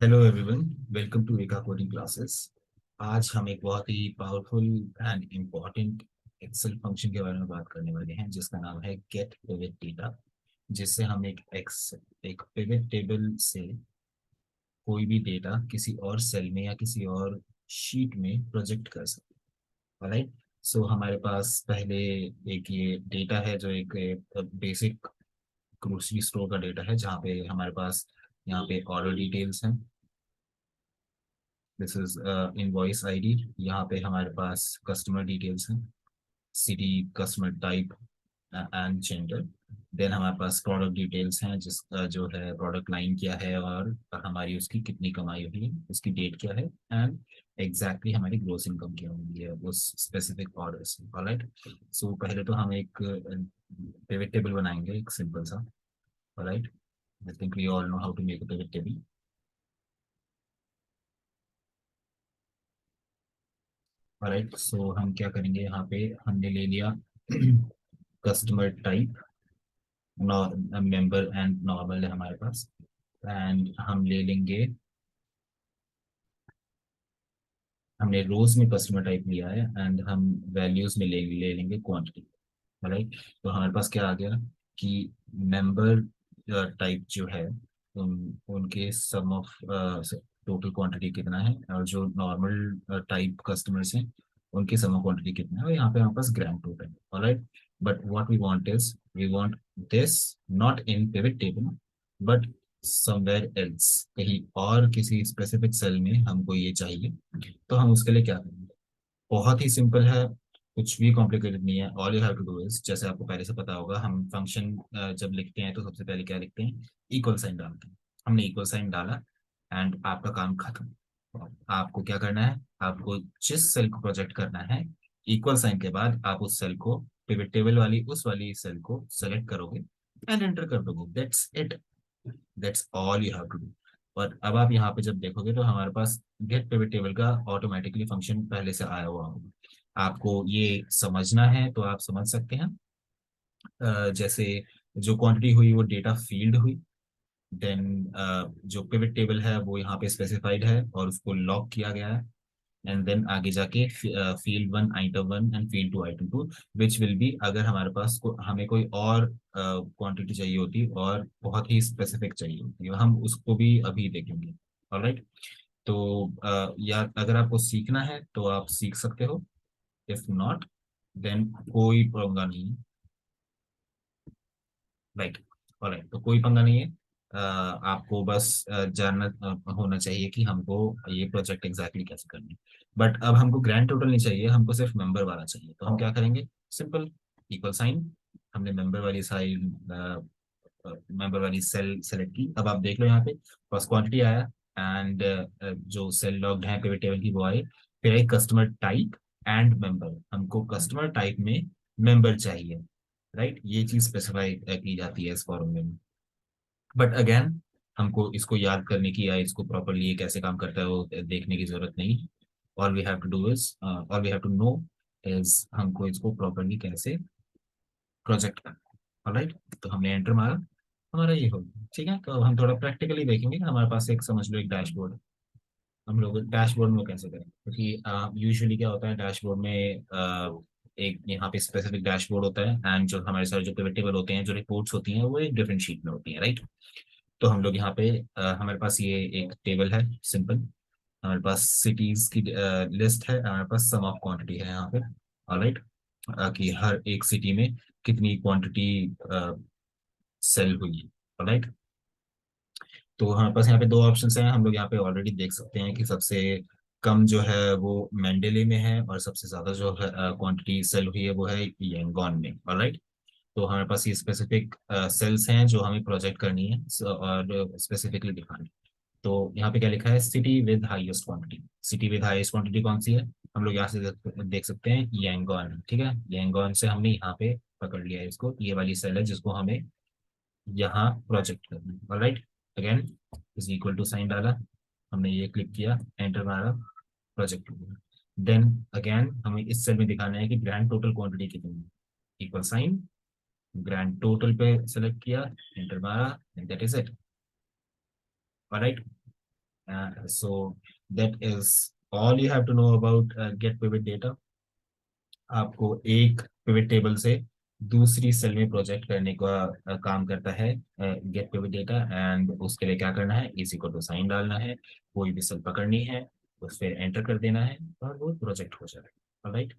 Hello everyone, welcome to Eka coding classes. आज हम एक बहुत ही powerful and important Excel function के बारे में बात करने वाले हैं जिसका नाम है गेट पिवट डेटा। जिससे हम एक पिवट टेबल से कोई भी डेटा किसी और सेल में या किसी और शीट में प्रोजेक्ट कर सकते हैं। राइट। सो हमारे पास पहले एक ये डेटा है जो एक बेसिक ग्रोसरी स्टोर का डेटा है, जहाँ पे हमारे पास यहाँ पे ऑर्डर डिटेल्स हैं। This is invoice ID. यहाँ पे हमारे पास कस्टमर डिटेल्स हैं, city, customer type and gender. Then हमारे पास प्रोडक्ट डिटेल्स हैं, जो है प्रोडक्ट लाइन क्या है और हमारी उसकी कितनी कमाई हुई है, उसकी डेट क्या है एंड एग्जैक्टली हमारी ग्रोस इनकम क्या हुई है उस स्पेसिफिक ऑर्डर से। ऑलराइट। सो पहले तो हम एक पिवट टेबल बनाएंगे, एक सिंपल सा। Alright. I think we all know how to make a pivot table. Right. So हम क्या करेंगे, यहाँ पे हमने ले लिया customer type, member and normal है हमारे पास। एंड हम ले लेंगे, हमने रोज में कस्टमर टाइप लिया है एंड हम वैल्यूज में ले लेंगे क्वांटिटी। राइट। तो हमारे पास क्या आ गया कि मेंबर टाइप जो है उनके सम ऑफ टोटल क्वांटिटी कितना है, और जो नॉर्मल टाइप कस्टमर्स हैं उनके सम ऑफ क्वांटिटी कितना है, और यहाँ पे हमारे पास ग्रैंड टोटल है। Alright. But what we want is we want this not in pivot table but somewhere else, कहीं और किसी स्पेसिफिक सेल में हमको ये चाहिए। तो हम उसके लिए क्या करेंगे, बहुत ही सिंपल है, कुछ भी कॉम्प्लिकेटेड नहीं है। All you have to do is, जैसे आपको पहले से पता होगा, हम फंक्शन जब लिखते हैं तो सबसे पहले क्या लिखते हैं, इक्वल साइन डालते हैं। हमने इक्वल साइन डाला एंड आपका काम खत्म। आपको क्या करना है, आपको जिस सेल को प्रोजेक्ट करना है, इक्वल साइन के बाद आप उस सेल को, पिवट टेबल वाली उस वाली सेल को सेलेक्ट करोगे एंड एंटर कर दोगे। That's it. That's all you have to do. और अब आप यहाँ पे जब देखोगे तो हमारे पास गेट पिवट टेबल का ऑटोमेटिकली फंक्शन पहले से आया हुआ होगा। आपको ये समझना है तो आप समझ सकते हैं। जैसे जो क्वांटिटी हुई वो डेटा फील्ड हुई। देन जो पिवट टेबल है वो यहाँ पे स्पेसिफाइड है और उसको लॉक किया गया है। एंड देन आगे जाके field one item one and field two item two, which will be, अगर हमारे पास हमें कोई और क्वांटिटी चाहिए होती और बहुत ही स्पेसिफिक चाहिए होती है, हम उसको भी अभी देखेंगे। ऑलराइट। तो या अगर आपको सीखना है तो आप सीख सकते हो, इफ नॉट देन कोई पंगा नहीं है। राइट। ऑलराइट, तो कोई पंगा नहीं है। आपको बस जानना होना चाहिए कि हमको ये प्रोजेक्ट एग्जैक्टली कैसे करना है। बट अब हमको ग्रैंड टोटल नहीं चाहिए, हमको सिर्फ मेंबर वाला चाहिए। तो हम क्या करेंगे, सिंपल, इक्वल साइन, हमने मेंबर वाली सेल सेलेक्ट की। अब आप देख लो यहाँ पे फर्स्ट क्वांटिटी आया एंड जो सेल लॉग्ड है पिवट टेबल की वो आए। फिर एक कस्टमर टाइप एंड मेंबर, हमको कस्टमर टाइप में मेंबर चाहिए। राइट। ये चीज स्पेसिफाई की जाती है इस फॉर्मूले में। बट अगेन, हमको इसको याद करने की या इसको प्रॉपरली ये कैसे काम करता है वो देखने की जरूरत नहीं। All we have to know is हमको इसको प्रॉपरली कैसे प्रोजेक्ट करना है। ऑलराइट। तो हमने एंटर मारा, हमारा ये हो गया। ठीक है, तो अब हम थोड़ा प्रैक्टिकली देखेंगे कि हमारे पास एक, समझ लो, एक डैशबोर्ड है। हम लोग डैशबोर्ड में कैसे करें, क्योंकि यूजुअली क्या होता है डैशबोर्ड में, एक यहाँ पे स्पेसिफिक डैशबोर्ड होता है एंड जो हमारे सारे जो पिवट टेबल होते हैं, जो रिपोर्ट्स होती हैं, वो एक डिफरेंट शीट में होती हैं। राइट। तो हम लोग यहाँ पे हमारे पास ये एक टेबल है सिंपल। हमारे पास सिटीज की लिस्ट है, हमारे पास सम ऑफ क्वांटिटी है यहाँ पे। ऑलराइट। कि हर एक सिटी में कितनी क्वांटिटी सेल हुई है। ऑलराइट। तो हमारे पास यहाँ पे दो ऑप्शंस हैं, हम लोग यहाँ पे ऑलरेडी देख सकते हैं कि सबसे कम जो है वो मेंडेले में है और सबसे ज्यादा जो है क्वांटिटी सेल हुई है वो है यांगॉन में। ऑलराइट। तो हमारे पास ये स्पेसिफिक सेल्स हैं जो हमें प्रोजेक्ट करनी है, और स्पेसिफिकली डिफाइंड। तो यहाँ पे क्या लिखा है, city with highest quantity. City with highest quantity कौन सी है, हम लोग यहाँ से देख सकते हैं, यांगॉन। ठीक है, यांगॉन से हमने यहाँ पे पकड़ लिया है इसको, ये वाली सेल है जिसको हमें यहाँ प्रोजेक्ट करना है। Alright. Again is equal to sign डाला, हमने ये क्लिक किया, एंटर मारा, प्रोजेक्ट हो गया। देन अगेन हमें इस सेल में दिखाना है कि ग्रैंड टोटल क्वांटिटी कितनी है। इक्वल साइन, ग्रैंड टोटल पे सेलेक्ट किया, एंटर मारा, and that is it. Alright. So that is all you have to know about get pivot data. आपको एक पिवट टेबल से दूसरी सेल में प्रोजेक्ट करने का काम करता है गेट पिवट डेटा। एंड उसके लिए क्या करना है, इसी को तो साइन डालना है, कोई भी सेल पकड़नी है, उस पर एंटर कर देना है और वो प्रोजेक्ट हो जाएगा। ऑलराइट।